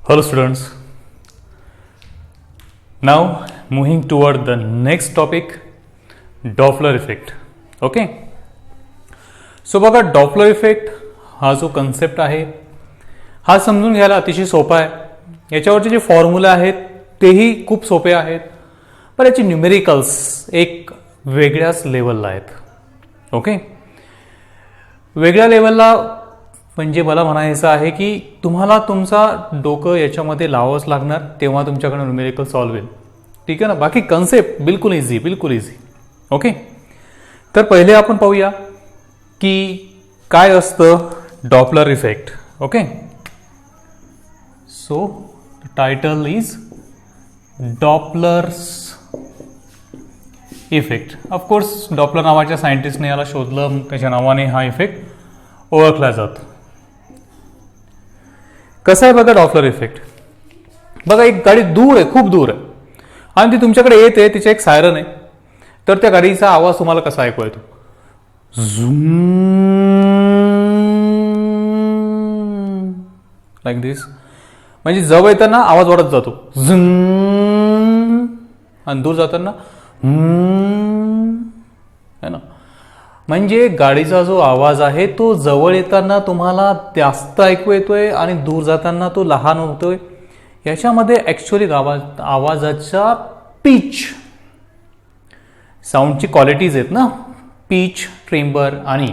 Hello students, now moving toward the next topic, Doppler effect. Okay, so बघा Doppler effect हा जो concept आहे हा समजून घ्यायला अतिशय सोपा आहे. याच्यावरचे जे फॉर्म्युला आहेत तेही खूप सोपे आहेत, पण याची न्यूमेरिकल्स एक वेगळ्याच लेवलला आहेत. ओके, वेगळ्या लेवलला म्हणजे मला म्हणायचं आहे की तुम्हाला तुमचा डोकं याच्यामध्ये लावावंच लागणार, तेव्हा तुमच्याकडे न्यूमेरिकल सॉल्व्ह होईल. ठीक आहे ना. बाकी कन्सेप्ट बिलकुल इझी. ओके, तर पहिले आपण पाहूया की काय असतं Doppler effect. Okay, so title is Doppler's effect. Of course Doppler नावाच्या सायंटिस्टने याला शोधलं, त्याच्या नावाने हा इफेक्ट ओळखला जातो. कसं आहे बघा डॉपलर इफेक्ट. बघा एक गाडी दूर आहे, खूप दूर आहे, आणि ती तुमच्याकडे येते, तिचे एक सायरन आहे. तर त्या गाडीचा आवाज तुम्हाला कसा ऐकू येतो? झूम, लाईक दिस. म्हणजे जवळ येताना आवाज वाढत जातो झूम, आणि दूर जाताना है ना. म्हणजे गाडीचा जो आवाज आहे तो जवळ येताना तुम्हाला जास्त ऐकू येतोय आणि दूर जाताना तो लहान होतोय. याच्यामध्ये ऍक्च्युअली आवाजाच्या पिच, साऊंडची क्वालिटीज आहेत ना, पिच, ट्रेंबर आणि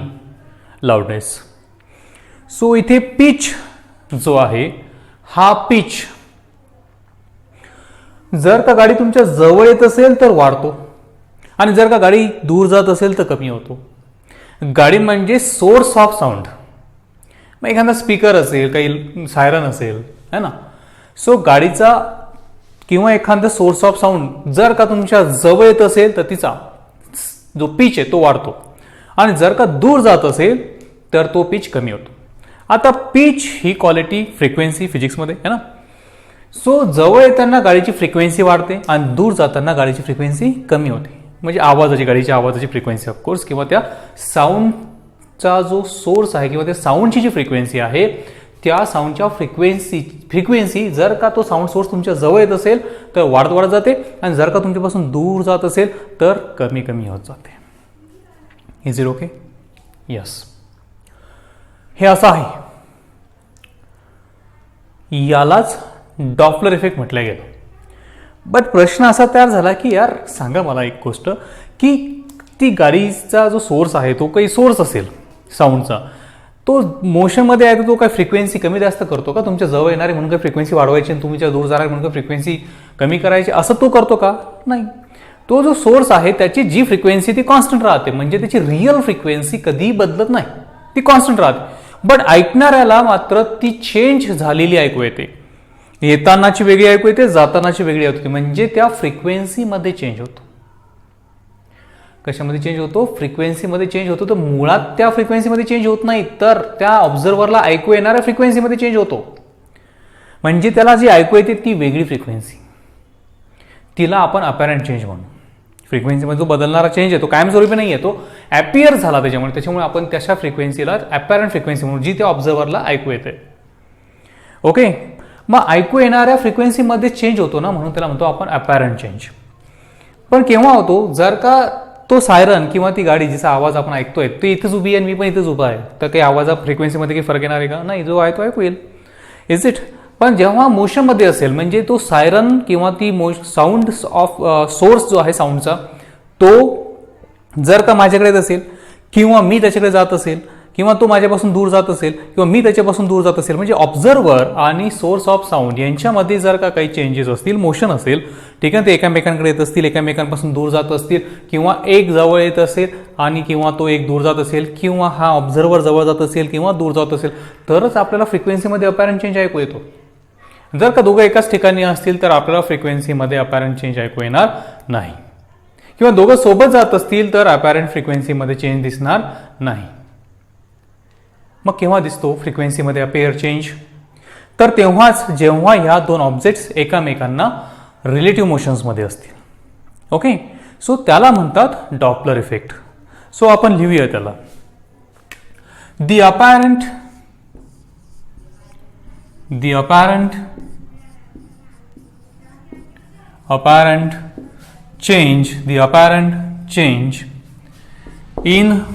लाऊडनेस. सो इथे पिच जो आहे हा पिच जर का गाडी तुमच्या जवळ येत असेल तर वाढतो, आणि जर का गाडी दूर जात असेल तर कमी होतो. गाडी म्हणजे सोर्स ऑफ साऊंड. मग एखादा स्पीकर असेल, काही सायरन असेल, है ना. सो गाडीचा किंवा एखादा सोर्स ऑफ साऊंड जर का तुमच्या जवळ येत असेल तर तिचा जो पिच आहे तो वाढतो, आणि जर का दूर जात असेल तर तो पिच कमी होतो. आता पिच ही क्वालिटी फ्रिक्वेन्सी फिजिक्समध्ये आहे ना. सो जवळ येताना गाडीची फ्रिक्वेन्सी वाढते आणि दूर जाताना गाडीची फ्रिक्वेन्सी कमी होते. म्हणजे गाडीच्या आवाजाची फ्रिक्वेन्सी ऑफकोर्स, किंवा त्या साऊंडचा जो सोर्स आहे किंवा त्या साऊंडची जी फ्रिक्वेन्सी आहे त्या साऊंडच्या फ्रिक्वेन्सी जर का तो साऊंड सोर्स तुमच्या जवळ येत असेल तर वाढत जाते, आणि जर का तुमच्यापासून दूर जात असेल तर कमी होत जाते. Is it okay? यस, हे असं आहे. यालाच डॉपलर इफेक्ट म्हटलं गेलं. बट प्रश्न असा तयार झाला की यार सांगा मला एक गोष्ट, की ती गाडीचा जो सोर्स आहे तो काही सोर्स असेल साऊंडचा, तो मोशनमध्ये आहे तर तो काय फ्रिक्वेन्सी कमी जास्त करतो का? तुमच्या जवळ येणारे म्हणून काही फ्रिक्वेन्सी वाढवायची आणि तुमच्या दूर जाणारे म्हणून काही फ्रिक्वेन्सी कमी करायची, असं तो करतो का? नाही. तो जो सोर्स आहे त्याची जी फ्रिक्वेन्सी ती कॉन्स्टंट राहते, म्हणजे त्याची रिअल फ्रिक्वेन्सी कधी बदलत नाही, ती कॉन्स्टंट राहते. बट ऐकणाऱ्याला मात्र ती चेंज झालेली ऐकू येते. येतानाची वेगळी ऐकू येते, जातानाची वेगळी ऐकू येते. म्हणजे त्या फ्रिक्वेन्सीमध्ये चेंज होतो. कशामध्ये चेंज होतो? फ्रिक्वेन्सीमध्ये चेंज होतो. तर मुळात त्या फ्रिक्वेन्सीमध्ये चेंज होत नाही, तर त्या ऑब्झर्व्हरला ऐकू येणाऱ्या फ्रिक्वेन्सीमध्ये चेंज होतो. म्हणजे त्याला जी ऐकू येते ती वेगळी फ्रिक्वेन्सी, तिला आपण अपॅरंट चेंज म्हणू. फ्रिक्वेन्सीमध्ये जो बदलणारा चेंज आहे तो कायमस्वरूपी नाही आहे, तो ॲपियर झाला त्याच्यामुळे आपण त्याच्या फ्रिक्वेन्सीला अपॅरंट फ्रिक्वेन्सी म्हणू, जी त्या ऑब्झर्व्हरला ऐकू येते. ओके, मग ऐकू येणाऱ्या फ्रिक्वेन्सीमध्ये चेंज होतो ना, म्हणून त्याला म्हणतो आपण अपॅरंट चेंज. पण केव्हा होतो? जर का तो सायरन किंवा ती गाडी जिचा आवाज आपण ऐकतोय ती इथेच उभी आहे आणि मी पण इथेच उभा आहे, तर काही आवाजा फ्रिक्वेन्सीमध्ये काही फरक येणार आहे का? नाही, जो आहे तो ऐकू येईल. Is it? पण जेव्हा मोशनमध्ये असेल, म्हणजे तो सायरन किंवा ती साऊंड ऑफ सोर्स जो आहे साऊंडचा, तो जर का माझ्याकडे येत असेल किंवा मी त्याच्याकडे जात असेल, किंवा तो माझ्यापासून दूर जात असेल किंवा मी त्याच्यापासून दूर जात असेल, म्हणजे ऑब्झर्व्हर आणि सोर्स ऑफ साऊंड यांच्यामध्ये जर का काही चेंजेस असतील, मोशन असेल, ठीक आहे, ते एकामेकांकडे येत असतील, एकामेकांपासून दूर जात असतील, किंवा एक जवळ येत असेल आणि किंवा तो एक दूर जात असेल, किंवा हा ऑब्झर्व्हर जवळ जात असेल किंवा दूर जात असेल, तरच आपल्याला फ्रिक्वेन्सीमध्ये अपॅरंट चेंज ऐकू येतो. जर का दोघं एकाच ठिकाणी असतील तर आपल्याला फ्रिक्वेन्सीमध्ये अपॅरंट चेंज ऐकू येणार नाही, किंवा दोघं सोबत जात असतील तर अपॅरंट फ्रिक्वेन्सीमध्ये चेंज दिसणार नाही. मग केव्हा दिसतो फ्रिक्वेन्सीमध्ये अपेयर चेंज? तर तेव्हाच जेव्हा ह्या दोन ऑब्जेक्ट्स एकामेकांना रिलेटिव्ह मोशन्समध्ये असतील. ओके, सो त्याला म्हणतात डॉपलर इफेक्ट. सो आपण लिहूया त्याला. The apparent apparent change in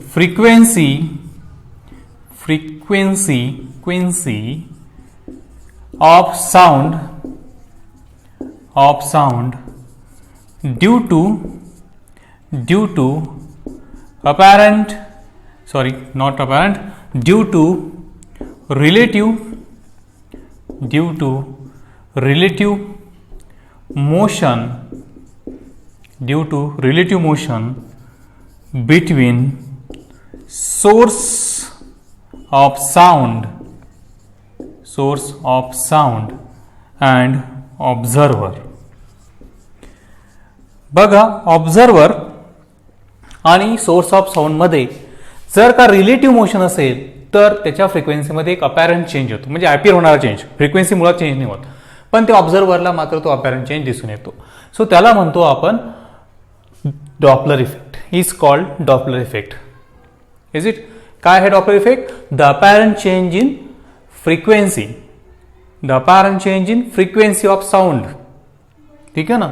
frequency of sound due to relative motion between source of sound and observer. बघा, ऑब्झर्वर आणि सोर्स ऑफ साऊंड मध्ये जर का रिलेटिव्ह मोशन असेल तर त्याच्या फ्रिक्वेन्सीमध्ये एक अपॅरंट चेंज होतो, म्हणजे अपियर होणारा चेंज. फ्रिक्वेन्सी मुळात चेंज नाही होत, पण त्या ऑब्झर्वरला मात्र तो अपॅरंट चेंज दिसून येतो. सो त्याला म्हणतो आपण Doppler effect. Is called Doppler effect. Is it? काय आहे Doppler effect? The apparent change in frequency of sound. ठीक आहे ना?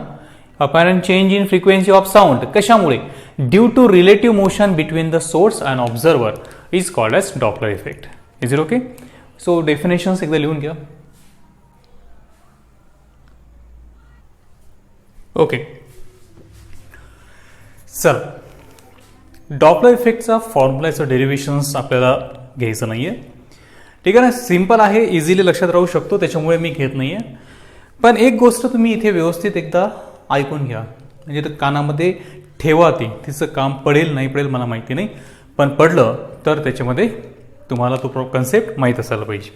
Apparent change in frequency of sound कशामुळे? Due to relative motion between the source and observer is called as Doppler effect. Is it okay? So definitions एकदा लिहून घ्या. Okay, चल, Doppler इफेक्टचा फॉर्म्युलाचं डेरिव्हेशन्स आपल्याला घ्यायचं नाहीये. ठीक आहे ना? सिंपल आहे, इझिली लक्षात राहू शकतो, त्याच्यामुळे मी घेत नाहीये. पण एक गोष्ट तुम्ही इथे व्यवस्थित एकदा ऐकून घ्या, म्हणजे कानामध्ये ठेवा. तिचं काम पडेल नाही पडेल मला माहिती नाही, पण पडलं तर त्याच्यामध्ये तुम्हाला तो कन्सेप्ट माहीत असायला पाहिजे.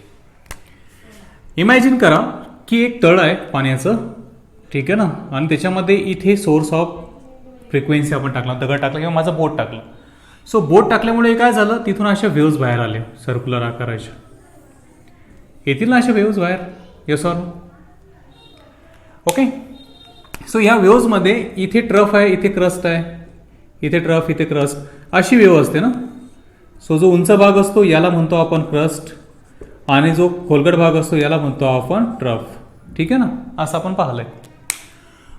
इमॅजिन करा की एक तळ आहे पाण्याचं. ठीक आहे ना? आणि त्याच्यामध्ये इथे सोर्स ऑफ फ्रिक्वेन्सी आपण टाकला, दगड टाकला किंवा माझा बोट टाकला. सो बोट टाकल्यामुळे काय झालं, तिथून अशा वेव्ज बाहेर आले सर्क्युलर आकाराच्या. येतील ना अशा वेव्ज बाहेर? Yes or no? Okay. So ह्या वेव्जमध्ये इथे ट्रफ आहे, इथे क्रस्ट आहे, इथे ट्रफ, इथे क्रस्ट, अशी वेव्ह असते ना. सो जो उंच भाग असतो याला म्हणतो आपण क्रस्ट, आणि जो खोलगट भाग असतो याला म्हणतो आपण ट्रफ. ठीक आहे ना? असं आपण पाहिलंय.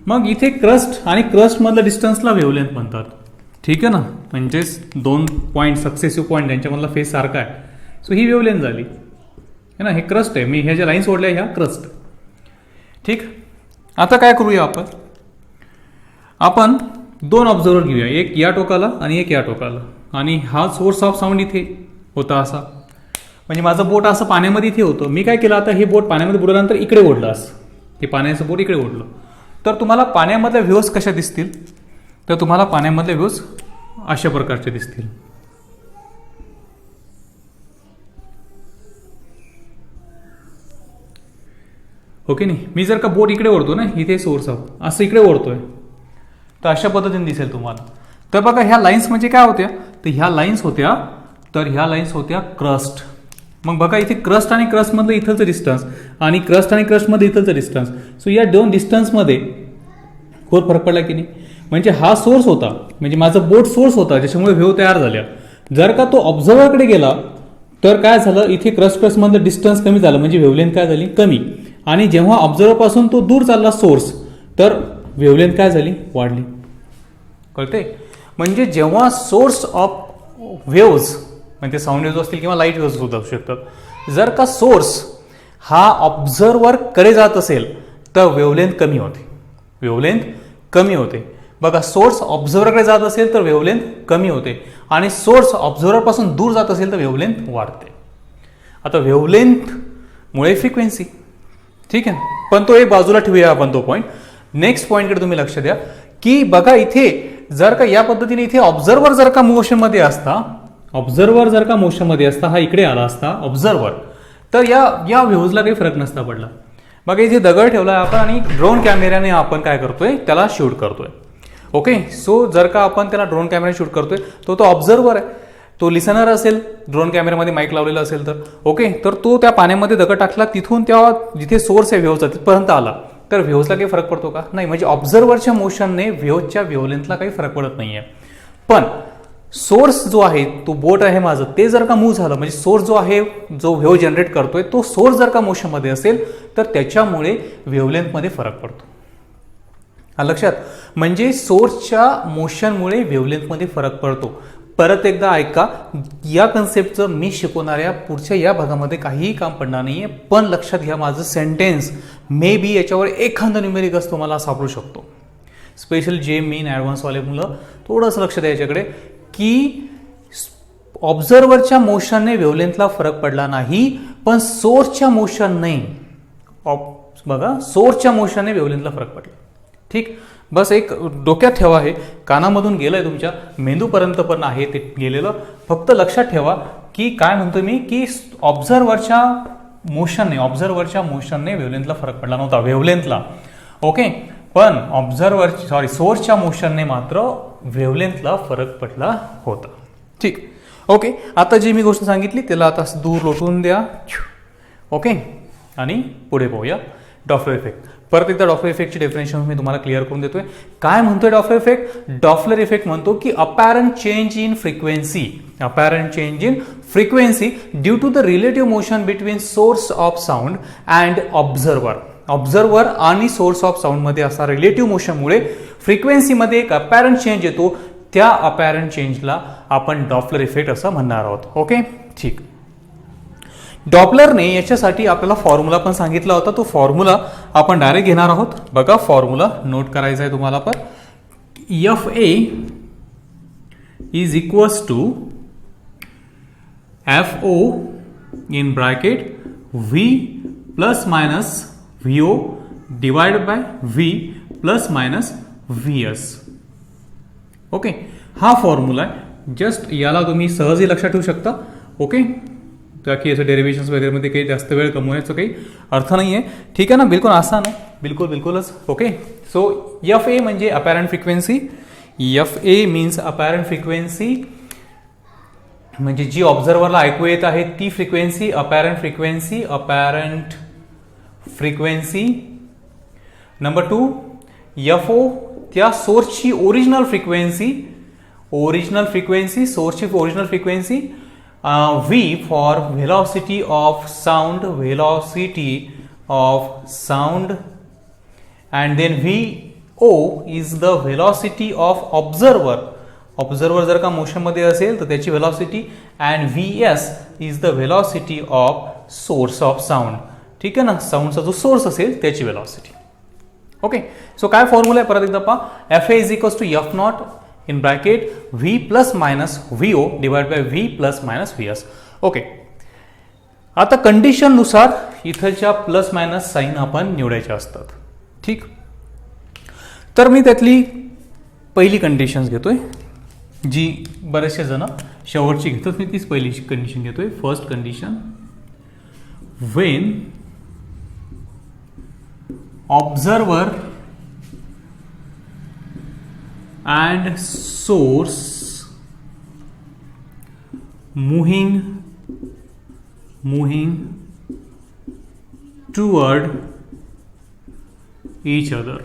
मग इथे क्रस्ट आणि क्रस्ट मधलं डिस्टन्सला वेव्हलेंथ म्हणतात. ठीक आहे ना? म्हणजेच दोन पॉईंट, सक्सेसिव्ह पॉईंट, त्यांच्यामधला फेस सारखा आहे. सो ही वेव्हलेंथ झाली है ना. हे क्रस्ट आहे, मी ह्या ज्या लाईन्स ओढल्या ह्या क्रस्ट. ठीक. आता काय करूया आपण दोन ऑब्झर्वर घेऊया, एक या टोकाला आणि एक या टोकाला. आणि हा सोर्स ऑफ साऊंड इथे होता असा, म्हणजे माझं बोट असं पाण्यामध्ये इथे होतं. मी काय केलं, आता हे बोट पाण्यामध्ये बुडवल्यानंतर इकडे ओढलं, असं हे पाण्याचं बोट इकडे ओढलं. तर तुम्हाला पाण्यामधल्या व्ह्यूज कशा दिसतील? तर तुम्हाला पाण्यामधले व्ह्यूज अशा प्रकारचे दिसतील. ओके नाही? मी जर का बोट इकडे ओढतो ना, इथे सोर्स ऑफ असं इकडे ओढतोय, तर अशा पद्धतीने दिसेल तुम्हाला. तर बघा, ह्या लाईन्स म्हणजे काय होत्या, तर ह्या लाईन्स होत्या क्रस्ट. मग बघा, इथे क्रस्ट आणि क्रस्ट मधलं इथलचं डिस्टन्स आणि क्रस्ट आणि क्रस्ट मध्ये इथलचं डिस्टन्स. सो या दोन डिस्टन्समध्ये खूप फरक पडला की नाही? म्हणजे हा सोर्स होता, म्हणजे माझं बोट सोर्स होता, ज्याच्यामुळे व्हेव तयार झाल्या. जर का तो ऑब्झर्वरकडे गेला तर काय झालं, इथे क्रस्ट मधलं डिस्टन्स कमी झालं, म्हणजे वेव्हलेंथ काय झाली, कमी. आणि जेव्हा ऑब्झर्वर पासून तो दूर चालला सोर्स, तर वेव्हलेंथ काय झाली, वाढली. कळते? म्हणजे जेव्हा सोर्स ऑफ वेव्ज, म्हणजे साऊंड वेव्ज असतील किंवा लाईट वेव्ज सुद्धा असू शकतात, जर का सोर्स हा ऑब्झर्वर कडे जात असेल तर वेव्हलेंथ कमी होते. बघा, सोर्स ऑब्झर्वरकडे जात असेल तर वेव्हलेंथ कमी होते, आणि सोर्स ऑब्झर्वर पासून दूर जात असेल तर वेव्हलेंथ वाढते. आता वेव्हलेंथ मुळे फ्रिक्वेन्सी. ठीक आहे, पण तो एक बाजूला ठेवूया आपण तो पॉईंट. नेक्स्ट पॉईंटकडे तुम्ही लक्ष द्या की बघा, इथे जर का या पद्धतीने इथे ऑब्झर्वर जर का मोशनमध्ये असता, हा इकडे आला असता ऑब्झर्वर, तर या व्ह्यूजला काही फरक नसता पडला. बघा, इथे दगड ठेवला आपण आणि ड्रोन कॅमेऱ्याने आपण काय करतोय, त्याला शूट करतोय. ओके. सो जर का आपण त्याला ड्रोन कॅमेरा शूट करतोय, तो ऑब्झर्वर आहे, तो लिसनर असेल, ड्रोन कॅमेऱ्यामध्ये माईक लावलेला असेल तर. ओके. तर तो त्या पाण्यामध्ये दगड टाकला, तिथून त्या जिथे सोर्स आहे व्ह्यूजचा तिथपर्यंत आला, तर व्ह्यूजला काही फरक पडतो का? नाही. म्हणजे ऑब्झर्वरच्या मोशनने व्ह्यूजच्या वेव्हलेंथला काही फरक पडत नाहीये. पण सोर्स जो आहे, तो बोट आहे माझं, ते जर का मूव्ह झालं, म्हणजे सोर्स जो आहे, जो वेव्ह जनरेट करतोय, तो सोर्स जर का मोशनमध्ये असेल तर त्याच्यामुळे वेव्हलेंथमध्ये फरक पडतो. लक्षात, म्हणजे सोर्सच्या मोशनमुळे वेव्हलेंथमध्ये फरक पडतो. परत एकदा ऐका, या कन्सेप्टचं मी शिकवणाऱ्या पुढच्या या भागामध्ये काहीही काम पडणार नाहीये, पण लक्षात घ्या माझं सेंटेन्स मे बी याच्यावर एखादा न्यूमेरिकस तुम्हाला सापडू शकतो. स्पेशल जे मेन ॲडव्हान्सवाले मुलं थोडंसं लक्ष द्या याच्याकडे, की ऑब्झर्वरच्या मोशनने वेव्हलेंथला फरक पडला नाही, पण सोर्सच्या मोशनने बघा सोर्सच्या मोशनने वेव्हलेंथला फरक पडला. ठीक, बस एक डोक्यात ठेवा, हे कानामधून गेलंय तुमच्या मेंदूपर्यंत पण आहे ते गेलेलं. फक्त लक्षात ठेवा की काय म्हणतो मी, की ऑब्झर्वरच्या मोशनने वेव्हलेंथला फरक पडला नव्हता, वेव्हलेंथला. ओके, पण सोर्सच्या मोशनने मात्र वेव्हलेंथला फरक पडला होता. ठीक, ओके. आता जी मी गोष्ट सांगितली त्याला आता दूर लोटून द्या. ओके, आणि पुढे पाहूया डॉपलर इफेक्ट. परत एकदा डॉपलर इफेक्टची डेफिनेशन मी तुम्हाला क्लिअर करून देतोय. काय म्हणतोय डॉपलर इफेक्ट? डॉपलर इफेक्ट म्हणतो की apparent change in frequency due to the relative motion between source of sound and observer आणि सोर्स ऑफ साऊंड मध्ये असा रिलेटिव्ह मोशनमुळे फ्रिक्वेन्सीमध्ये एक अपॅरंट चेंज येतो. त्या अपॅरंट चेंजला आपण डॉपलर इफेक्ट असं म्हणणार आहोत. ओके, ठीक. डॉपलरने याच्यासाठी आपल्याला फॉर्म्युला पण सांगितला होता, तो फॉर्म्युला आपण डायरेक्ट घेणार आहोत. बघा, फॉर्म्युला नोट करायचा आहे तुम्हाला. पण FA is equals to FO in bracket V plus minus VO divided by V plus minus VS. Okay, हा फॉर्म्युला आहे. जस्ट याला तुम्ही सहजही लक्षात ठेवू शकता. ओके, ताकि असं डेरिव्हेशन्स वगैरेमध्ये काही जास्त वेळ कमवण्याचा काही अर्थ नाही आहे. ठीक आहे ना, बिलकुल आसान आहे, बिलकुलच. ओके, सो FA म्हणजे apparent frequency. FA means अपॅरंट frequency, म्हणजे जी ऑब्झर्वरला ऐकू येत आहे ती फ्रिक्वेन्सी, अपॅरंट फ्रिक्वेन्सी. नंबर 2, FO त्या सोर्सची ओरिजिनल फ्रिक्वेन्सी, सोर्सची original frequency. V for velocity of sound, and then VO is the velocity of observer जर का मोशन मध्ये असेल तर त्याची velocity, and VS is the velocity of source of sound. ठीक आहे ना, साऊंडचा जो सोर्स असेल त्याची velocity. ओके, सो काय फॉर्म्युला आहे परत एकदा पहा. FA is equals to F naught in bracket V plus minus VO divided by V plus minus VS. Okay, आता कंडिशन नुसार इथलच्या प्लस मायनस साईन आपण निवडायचे असतात. ठीक, तर मी त्यातली पहिली कंडिशन घेतोय, जी बरेचसे जण शेवटची घेतात, मी तीच पहिली कंडिशन घेतोय. First condition, Wien observer and source moving toward each other.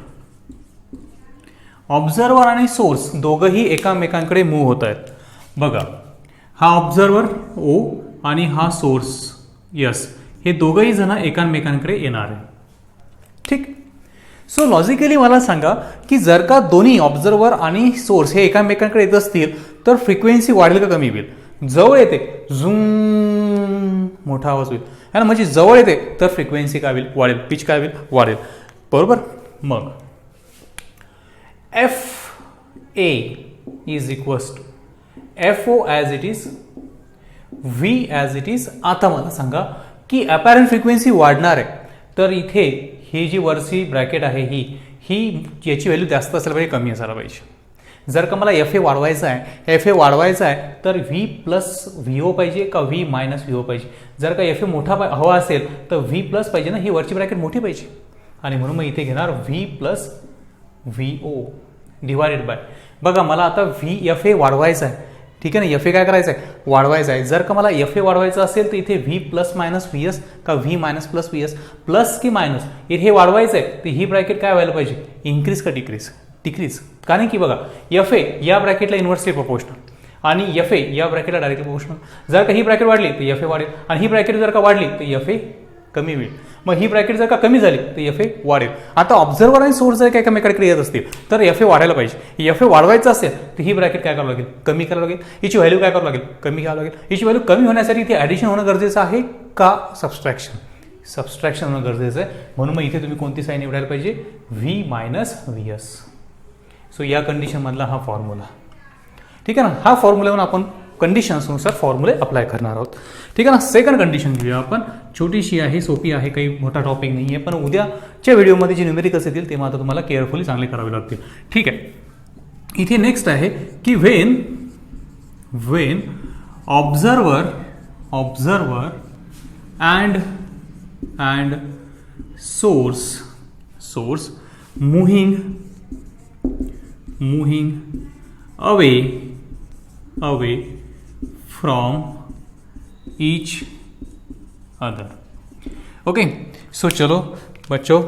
Observer आणि सोर्स दोघंही एकामेकांकडे मूव्ह होत आहेत. बघा, हा ऑब्झर्वर O आणि हा सोर्स S, हे दोघंही जण एकामेकांकडे येणार आहे. ठीक, सो लॉजिकली मला सांगा की जर का दोन्ही ऑब्झर्वर आणि सोर्स हे एकामेकांकडे येत असतील तर फ्रिक्वेन्सी वाढेल का कमी होईल? जवळ येते झूम मोठा आवाज होईल है ना, म्हणजे जवळ येते तर फ्रिक्वेन्सी काय होईल? वाढेल. पिच काय होईल? वाढेल. बरोबर. मग FA is equals to FO as it is, V as it is. आता मला सांगा की अपॅरंट फ्रिक्वेन्सी वाढणार आहे तर इथे ही जी वरची ब्रॅकेट आहे ही याची व्हॅल्यू जास्त असायला पाहिजे, कमी असायला पाहिजे. जर का मला FA वाढवायचा आहे तर V प्लस VO पाहिजे का V मायनस VO पाहिजे? जर का FA मोठा हवा असेल तर V प्लस पाहिजे ना, ही वरची ब्रॅकेट मोठी पाहिजे, आणि म्हणून मग इथे घेणार V plus VO divided by. बघा, मला आता FA वाढवायचा आहे. ठीक आहे ना, FA काय करायचं आहे? वाढवायचं आहे. जर का मला FA वाढवायचं असेल तर इथे V प्लस मायनस VS का V minus plus VS, plus की मायनस, इथे वाढवायचं आहे तर ही ब्रॅकेट काय व्हायला पाहिजे? इन्क्रीज का डिक्रीज? डिक्रीज. कारण की बघा, FA या ब्रॅकेटला इन्व्हर्सली प्रोपोर्शनल आणि FA या ब्रॅकेटला डायरेक्टली प्रोपोर्शनल. जर का ही ब्रॅकेट वाढली तर FA वाढेल, आणि ही ब्रॅकेट जर का वाढली तर FA कमी होईल. मग ही ब्रॅकेट जर का कमी झाली तर एफ ए वाढेल. आता ऑब्झर्वर आणि सोर्स जर काय एकमेकांकडे येत असतील तर एफ ए वाढायला पाहिजे. एफ ए वाढवायचं असेल तर ही ब्रॅकेट काय करावं लागेल, कमी करावं लागेल. हिची व्हॅल्यू काय करावं लागेल, कमी घ्यावं लागेल. हिची व्हॅल्यू कमी होण्यासाठी इथे ॲडिशन होणं गरजेचं आहे का सबस्ट्रॅक्शन, सबस्ट्रॅक्शन होणं गरजेचं आहे. म्हणून मग इथे तुम्ही कोणती साईन निवडायला पाहिजे, V minus V S. So या कंडिशनमधला हा फॉर्म्युला. ठीक आहे ना. हा फॉर्म्युलावरून आपण कंडिशन्सनुसार फॉर्म्युले अप्लाय करणार आहोत. ठीक आहे ना. सेकंड कंडिशन घेऊया आपण. छोटीशी आहे, सोपी आहे, काही मोठा टॉपिक नाही आहे, पण उद्याच्या व्हिडिओमध्ये जे न्यूमेरिकल्स येतील ते मात्र तुम्हाला केअरफुली चांगले करावे लागतील. ठीक आहे. इथे नेक्स्ट आहे की Wien observer and source moving away from each other. Okay. So चलो बच्चों,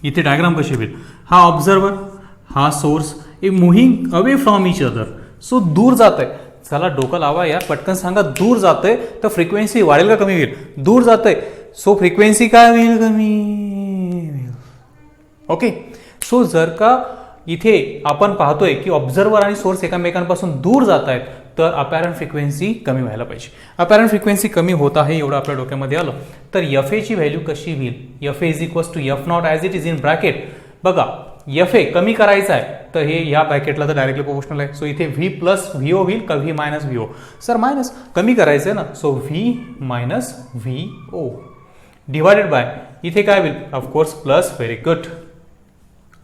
इथे डायग्राम कशी होईल, हा ऑब्झर्वर, हा source, A moving away from each other. So दूर जात आहे. चला डोकं लावा यार, पटकन सांगा. दूर जातंय तर फ्रिक्वेन्सी वाढेल का कमी होईल, दूर जातंय सो फ्रिक्वेन्सी काय होईल, कमी होईल. ओके. सो जर का इथे आपण पाहतोय की ऑब्झर्वर आणि सोर्स एकमेकांपासून दूर जात आहेत तर अपॅरंट फ्रिक्वेन्सी कमी व्हायला पाहिजे. अपॅरंट फ्रिक्वेन्सी कमी होत आहे एवढं आपल्या डोक्यामध्ये आलं तर एफ एची व्हॅल्यू कशी होईल, F A is equals to F not as it is in bracket. बघा एफ ए कमी करायचं आहे तर हे या ब्रॅकेटला तर डायरेक्टली प्रोपोर्शनल आहे. सो इथे व्ही प्लस व्ही ओ होईल का V minus V O. Sir minus कमी करायचं आहे ना, so V minus V O divided by इथे काय होईल, of course plus. Very good.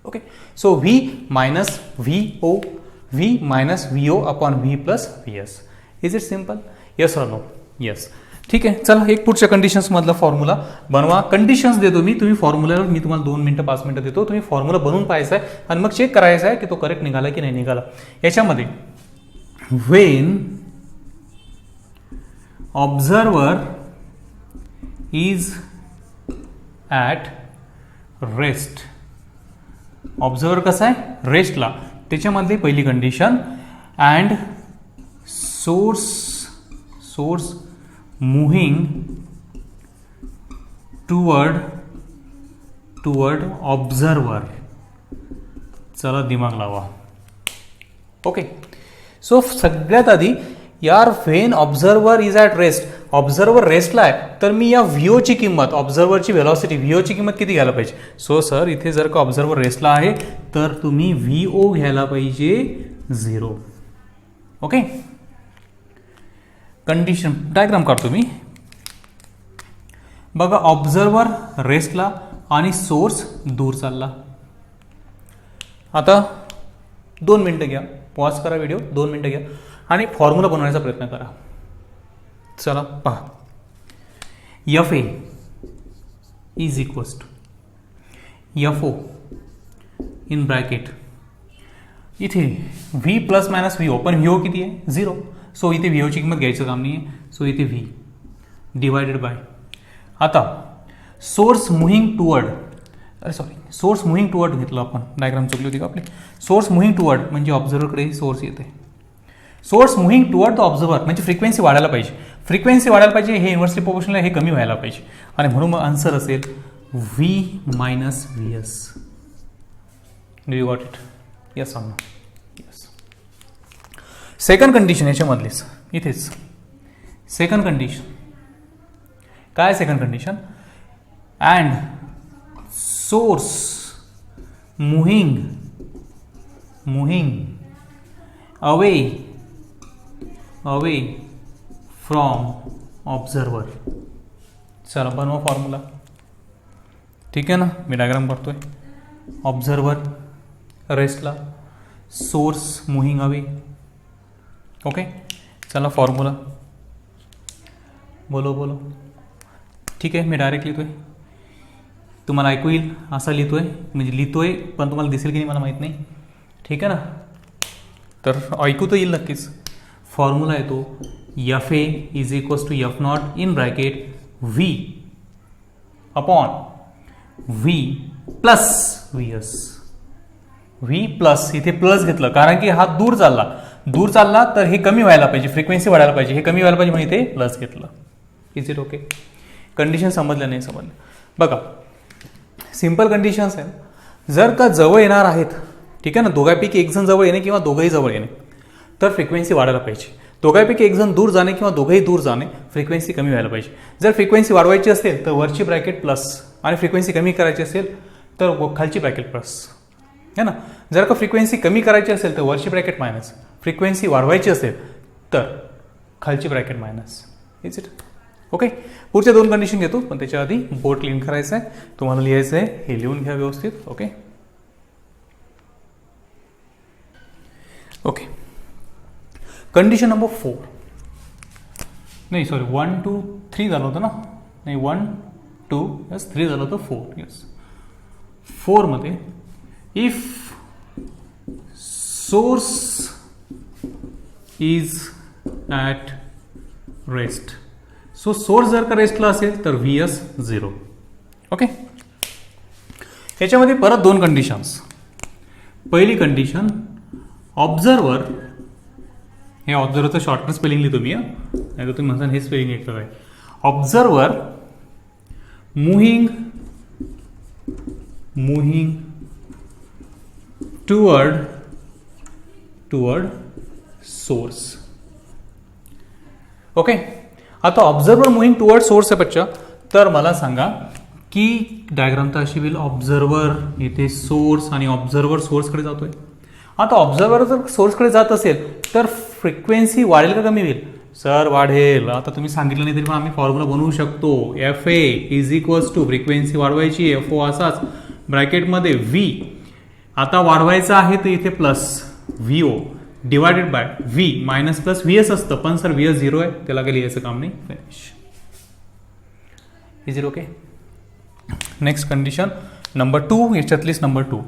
Okay. So V minus VO, V minus VO upon V plus VS. Is it simple? Yes or no? Yes. ठीक आहे. चला एक पुढच्या कंडिशन्स मधला formula बनवा. कंडिशन्स देतो मी, तुम्ही फॉर्म्युल्यावर मी तुम्हाला 2 मिनिटं 5 मिनिटं देतो. तुम्ही फॉर्म्युला बनवून पाहायचा आहे आणि मग चेक करायचं आहे की तो करेक्ट निघाला की नाही निघाला. याच्यामध्ये when observer is at rest, observer कसा आहे, रेस्टला, त्याच्यामधली पहिली condition, and source moving toward observer. चला दिमाग लावा. ओके. सो सगळ्यात आधी यार when observer is at rest, observer रेस्टला आहे तर मी या व्हीओची किंमत, ऑब्झर्वरची व्हेलॉसिटी व्हीओची किंमत किती घ्यायला पाहिजे. सो सर इथे जर का ऑब्झर्वर रेस्टला आहे तर तुम्ही व्हीओ घ्यायला पाहिजे 0. ओके. कंडिशन डायग्राम काढतो मी. बघा ऑब्झर्वर रेस्टला आणि सोर्स दूर चालला. आता 2 मिनिटं घ्या, पॉज करा व्हिडिओ, 2 मिनिटं घ्या आणि फॉर्म्युला बनवण्याचा प्रयत्न करा. चला पहा. F A is equals to F O in bracket, इथे V plus minus V O, पण व्ही ओ किती आहे 0. सो इथे व्ही ओची किंमत घ्यायचं काम नाही आहे. सो इथे व्ही डिवायडेड बाय, आता source moving toward, source moving toward घेतलं आपण, डायग्राम चुकली होती का आपली. सोर्स मुव्हिंग टुवर्ड म्हणजे ऑब्झर्वरकडे सोर्स येते. Source moving toward the observer म्हणजे फ्रिक्वेन्सी वाढायला पाहिजे. फ्रिक्वेन्सी वाढायला पाहिजे, हे इन्व्हर्सली प्रोपोर्शनल आहे, हे कमी व्हायला पाहिजे. आणि म्हणून मग आन्सर असेल V minus V S. Do you got it? Yes or no? Yes. Second condition याच्यामधलीच इथेच. सेकंड कंडिशन काय? Second condition, and source moving away from observer. चला बनवा फॉर्म्युला. ठीक आहे ना, मी डायग्राम करतोय. ऑब्झर्वर रेस्टला, सोर्स मुव्हिंग अवे. ओके. चला फॉर्म्युला बोलो. ठीक आहे, मी डायरेक्ट लिहितोय, तुम्हाला ऐकू येईल असं लिहितोय, म्हणजे लिहितोय पण तुम्हाला दिसेल की नाही मला माहीत नाही. ठीक आहे ना, तर ऐकू तर येईल नक्कीच. फॉर्म्युला येतो F A is equals to F not in bracket V upon V plus V S. V plus, इथे प्लस घेतलं कारण की हा दूर चालला तर हे कमी व्हायला पाहिजे, फ्रिक्वेन्सी वाढायला पाहिजे, हे कमी व्हायला पाहिजे म्हणून इथे प्लस घेतलं. Is it okay? कंडिशन समजल्या नाही समजल्या. बघा सिंपल कंडिशन्स आहेत. जर का जवळ येणार आहेत, ठीक आहे ना, दोघांपैकी एक जण जवळ येणे किंवा दोघंही जवळ येणे, तर फ्रिक्वेन्सी वाढायला पाहिजे. दोघांपैकी एक जण दूर जाणे किंवा दोघंही दूर जाणे, फ्रिक्वेन्सी कमी व्हायला पाहिजे. जर फ्रिक्वेन्सी वाढवायची असेल तर वरची ब्रॅकेट प्लस, आणि फ्रिक्वेन्सी कमी करायची असेल तर खालची ब्रॅकेट प्लस, है ना. जर का फ्रिक्वेन्सी कमी करायची असेल तर वरची ब्रॅकेट मायनस, फ्रिक्वेन्सी वाढवायची असेल तर खालची bracket minus. Is it okay. पुढच्या दोन कंडिशन घेतो, पण त्याच्या आधी बोर्ड क्लीन करायचं आहे, तुम्हाला लिहायचं आहे, हे लिहून घ्या व्यवस्थित. Okay okay. कंडिशन नंबर 4, नाही सॉरी 1 2 3 झालं होतं ना, नाही 1 2 यस 3 झालं होतं 4 यस. 4 मध्ये if source is at rest, so source जर का रेस्टला असेल तर VS 0. ओके. याच्यामध्ये परत दोन कंडिशन्स. पहिली कंडिशन, ऑब्झर्वर, हे ऑब्झर्वरचं शॉर्टकट स्पेलिंग लिहितो मी, नाही तर तुम्ही म्हणता हे स्पेलिंग एक काय. Observer moving toward source. Okay. आता ऑब्झर्वर मुव्हिंग टुवर्ड सोर्स आहे बच्चा, तर मला सांगा की डायग्राम तर अशी होईल, ऑब्झर्वर इथे सोर्स आणि ऑब्झर्वर सोर्सकडे जातोय. आता ऑब्झर्वर जर सोर्सकडे जात असेल तर फ्रिक्वेन्सी वाढेल का कमी होईल? सर वाढेल. आता तुम्ही सांगितलं नाही तरी पण आम्ही फॉर्म्युला बनवू शकतो. FA is equals to frequency वाढवायची, FO असाच ब्रॅकेटमध्ये V, आता वाढवायचा आहे तर इथे plus VO divided by V minus plus VS असतं, पण सर VS 0 आहे, त्याला काही लिहायचं काम नाही. Finish. Is it okay. Next condition number 2, याच्यातलीच number 2.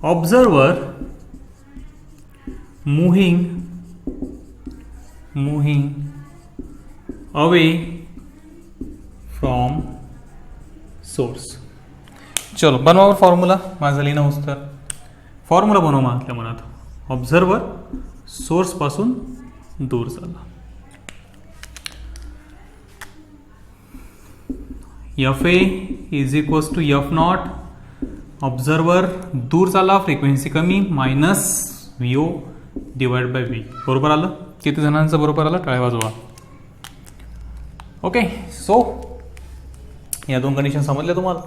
Observer moving away from source. चलो बनवा फॉर्म्युला, माझं लिहिणं होतं तर फॉर्म्युला बनवा आपल्या मनात. ऑब्झर्वर सोर्स पासून दूर झाला, FA is equals to F0, observer दूर झाला, फ्रिक्वेन्सी कमी, minus VO divide by V. बरोबर आलं? किती जणांचं बरोबर आलं? टाळ्या वाजवा. ओके. सो या दोन कंडिशन समजल्या तुम्हाला.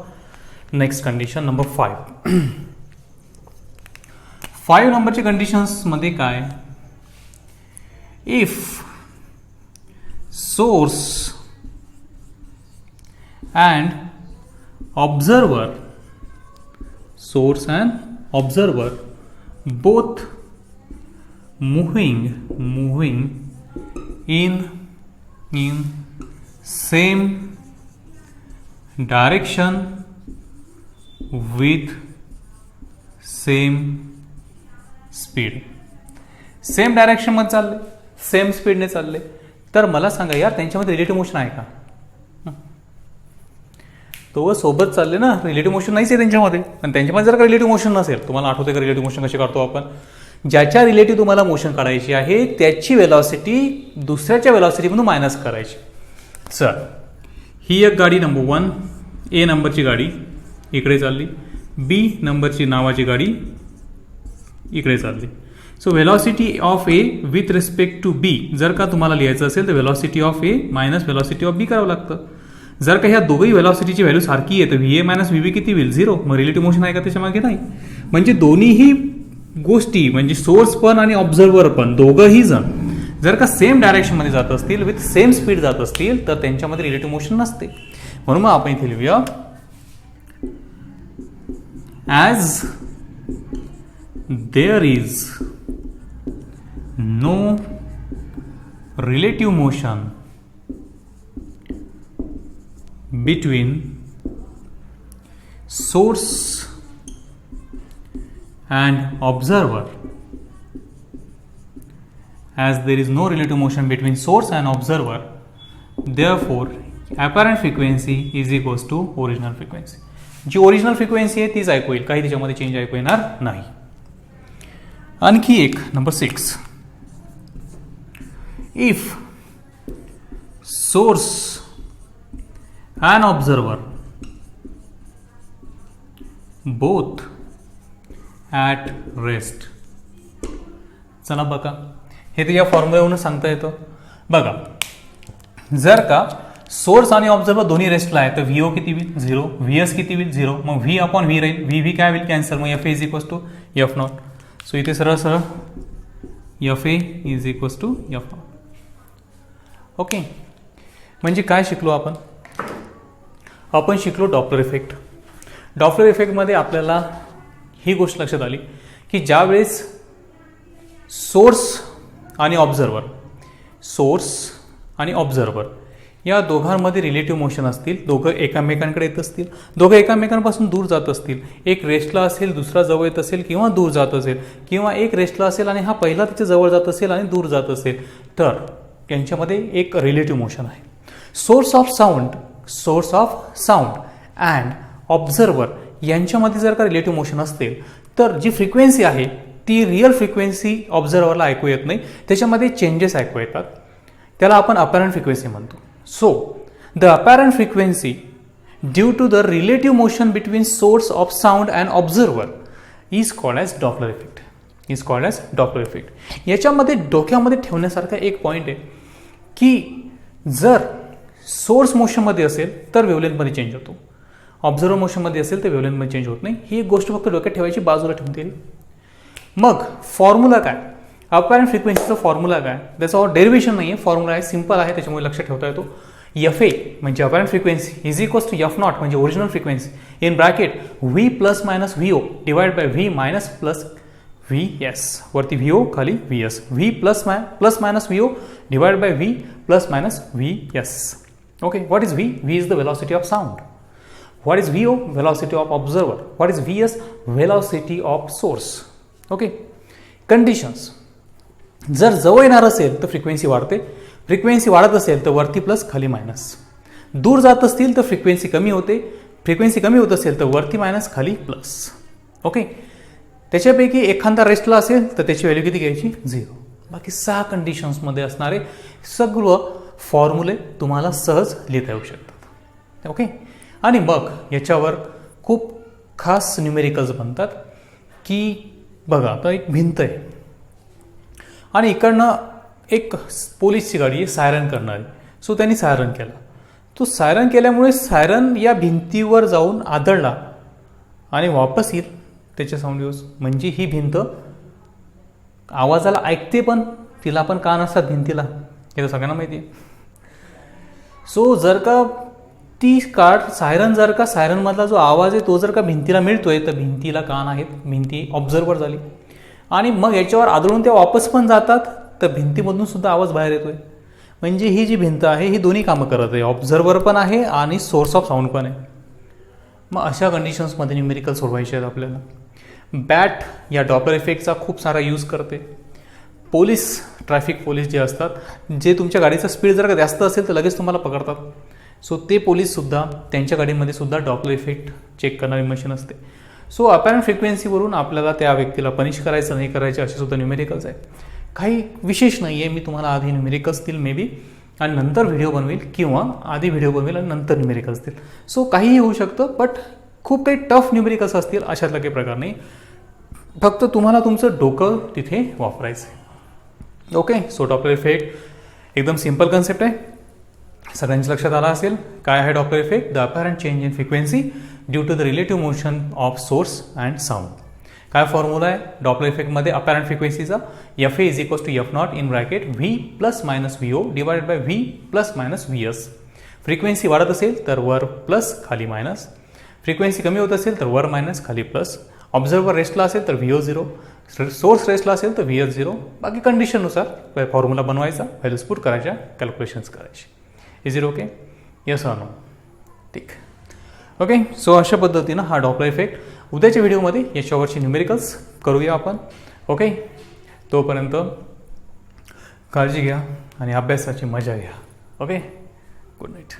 Next condition number 5. 5 नंबरची कंडिशन्स मध्ये काय, if source and observer both moving in same direction with same speed. Same direction मध्ये चालले, सेम स्पीडने चालले, तर मला सांगा यार त्यांच्यामध्ये रिलेटिव्ह मोशन आहे का? तो सोबत चालले ना, रिलेटिव्ह मोशन नाहीच आहे त्यांच्यामध्ये. पण त्यांच्यामध्ये जर का रिलेटिव्ह मोशन नसेल, तुम्हाला आठवते का रिलेटिव्ह मोशन कशी काढतो आपण? ज्याच्या रिलेटिव्ह तुम्हाला मोशन काढायची आहे त्याची वेलॉसिटी दुसऱ्याच्या वेलॉसिटीमधून मायनस करायची. सर ही एक गाडी नंबर 1 A नंबरची गाडी इकडे चालली, B नंबरची नावाची गाडी इकडे चालली. So velocity of A with respect to B जर का तुम्हाला लिहायचं असेल तर velocity of A minus velocity of B करावं लागतं. जर का ह्या दोघही वेलॉसिटीची व्हॅल्यू सारखी आहे तर VA मायनस VB किती होईल? 0. मग रिलेटिव्ह मोशन आहे का त्याच्या मागे? नाही. म्हणजे दोन्हीही गोष्टी म्हणजे सोर्स पण आणि ऑब्झर्वर पण दोघंही जण जर का सेम डायरेक्शन मध्ये जात असतील, विथ सेम स्पीड जात असतील, तर त्यांच्यामध्ये रिलेटिव्ह मोशन नसते. म्हणून मग आपण इथे लिहूया as there is no relative motion between source and observer, as there is no relative motion between source and observer, therefore apparent frequency is equals to original frequency. जी ओरिजिनल फ्रिक्वेन्सी आहे तीच ऐकू येईल, काही त्याच्यामध्ये चेंज ऐकू येणार नाही. आणखी एक number 6, if source and observer both at rest. चला बघा, हे तर या फॉर्म्युल्यावरून सांगता येतं. बघा, जर का सोर्स आणि ऑब्झर्वर दोन्ही रेस्टला आहे तर व्हीओ किती होईल 0, व्हीएस किती होईल 0, मग व्ही अपॉन व्ही राहील, व्ही काय होईल कॅन्सल, मग F A is equals to F not. So इथे सरळ सरळ F A is equals to F not. Okay, म्हणजे काय शिकलो आपण? आपण शिकलो डॉपलर इफेक्ट. डॉपलर इफेक्टमध्ये आपल्याला ही गोष्ट लक्षात आली की ज्यावेळेस सोर्स आणि ऑब्झर्वर या दोघांमध्ये रिलेटिव्ह मोशन असतील, दोघं एकामेकांकडे येत असतील, दोघं एकामेकांपासून दूर जात असतील, एक रेस्टला असेल दुसरा जवळ येत असेल किंवा दूर जात असेल, किंवा एक रेस्टला असेल आणि हा पहिला त्याच्या जवळ जात असेल आणि दूर जात असेल, तर त्यांच्यामध्ये एक रिलेटिव्ह मोशन आहे. Source of sound and observer यांच्यामध्ये जर का रिलेटिव्ह मोशन असेल तर जी फ्रिक्वेन्सी आहे ती रिअल फ्रिक्वेन्सी ऑब्झर्वरला ऐकू येत नाही, त्याच्यामध्ये चेंजेस ऐकू येतात. त्याला आपण अपॅरंट फ्रिक्वेन्सी म्हणतो. So the apparent frequency due to the relative motion between source of sound and observer is called as Doppler effect. याच्यामध्ये डोक्यामध्ये ठेवण्यासारखा एक पॉईंट आहे की जर सोर्स मोशनमध्ये असेल तर वेव्हलेंथमध्ये चेंज होतो, ऑब्झर्वर मोशनमध्ये असेल तर वेव्हलेंथमध्ये चेंज होत नाही. ही एक गोष्ट फक्त डोक्यात ठेवायची, बाजूला ठेवून दिली. मग फॉर्म्युला काय? अपॅरंट फ्रिक्वेन्सीचा फॉर्म्युला काय? त्याचा डेरिव्हेशन नाही आहे, फॉर्म्युला आहे, सिंपल आहे, त्याच्यामुळे लक्षात ठेवता येतो. एफ ए म्हणजे apparent frequency is equals to F not म्हणजे original frequency in bracket V plus minus V O divide by V minus plus V S. वरती व्ही ओ खाली V S, V plus minus V O divide by V plus minus V S. Okay, what is V? V is the velocity of sound. What is VO? Velocity of observer. What is VS? Velocity of source. Okay, conditions. जर जवळ येणार असेल तर frequency वाढते, frequency वाढत असेल तर वरती प्लस खाली मायनस. दूर जात असतील तर फ्रिक्वेन्सी कमी होते, फ्रिक्वेन्सी कमी होत असेल तर वरती मायनस खाली प्लस. ओके, त्याच्यापैकी एखादा रेस्टला असेल तर त्याची व्हॅल्यू किती घ्यायची 0. बाकी 6 कंडिशन्समध्ये असणारे सगळं फॉर्म्युले तुम्हाला सहज लिहिता येऊ शकतात. ओके, आणि मग याच्यावर खूप खास न्यूमेरिकल्स बनतात की बघा, आता एक भिंत आहे आणि इकडनं एक पोलीसची गाडी आहे सायरन करणारी. सो त्यांनी सायरन केला. तो सायरन केल्यामुळे सायरन या भिंतीवर जाऊन आदळला आणि वापस येईल त्याच्या साऊंड वेव्हज. म्हणजे ही भिंत आवाजाला ऐकते पण तिला पण कान असतात भिंतीला, हे तर सगळ्यांना माहिती आहे. सो जर का ती सायरनमधला जो आवाज आहे तो जर का भिंतीला मिळतोय तर भिंतीला कान आहेत, भिंती ऑब्झर्वर झाली. आणि मग याच्यावर आदळून त्या वापस पण जातात तर भिंतीमधून सुद्धा आवाज बाहेर येतोय. म्हणजे ही जी भिंत आहे ही दोन्ही कामं करत आहे, ऑब्झर्वर पण आहे आणि सोर्स ऑफ साऊंड पण आहे. मग अशा कंडिशन्समध्ये न्यूमेरिकल सोडवायचे आहेत आपल्याला. बॅट या डॉपलर इफेक्टचा खूप सारा यूज करते. ट्रॅफिक पोलीस जे असतात, जे तुमच्या गाडीचा स्पीड जर का जास्त असेल तर लगेच तुम्हाला पकडतात. सो ते पोलीससुद्धा त्यांच्या गाडीमध्ये सुद्धा डॉपलर इफेक्ट चेक करणारी मशीन असते. सो अपॅरंट फ्रिक्वेन्सीवरून आपल्याला त्या व्यक्तीला पनिश करायचं नाही करायचे असे सुद्धा न्यूमेरिकल्स आहे. काही विशेष नाही आहे, मी तुम्हाला आधी न्यूमेरिकल्स देईल मे बी आणि नंतर व्हिडिओ बनवेल, किंवा आधी व्हिडिओ बनवेल आणि नंतर न्यूमेरिकल्स देईल. सो काहीही होऊ शकतं, बट खूप काही टफ न्यूमेरिकल्स असतील अशातला काही प्रकार नाही. फक्त तुम्हाला तुमचं डोकं तिथे वापरायचं आहे. ओके, सो डॉपलर इफेक्ट एकदम सिम्पल कन्सेप्ट आहे, सगळ्यांच्या लक्षात आला असेल. काय आहे Doppler effect? The apparent change in frequency due to the relative motion of source and sound. काय फॉर्म्युला आहे डॉपलर इफेक्टमध्ये अपॅरंट फ्रिक्वेन्सीचा? F A is equals to F not in bracket V plus minus V O divide by V plus minus V S. Frequency वाढत असेल तर वर plus खाली minus, frequency कमी होत असेल तर वर मायनस खाली प्लस. ऑब्झर्वर रेस्टला असेल तर व्ही ओ 0, सोर्स रेस्टला असेल तर व्ही एस 0. बाकी कंडिशननुसार फॉर्म्युला बनवायचा, व्हॅल्यूज पुट करायच्या, कॅल्क्युलेशन्स करायचे. Is it okay? Yes or no? ठीक. ओके, सो अशा पद्धतीनं हा डॉपलर इफेक्ट. उद्याच्या व्हिडिओमध्ये याच्यावरची न्यूमेरिकल्स करूया आपण. ओके, तोपर्यंत काळजी घ्या आणि अभ्यासाची मजा घ्या. Okay, good night.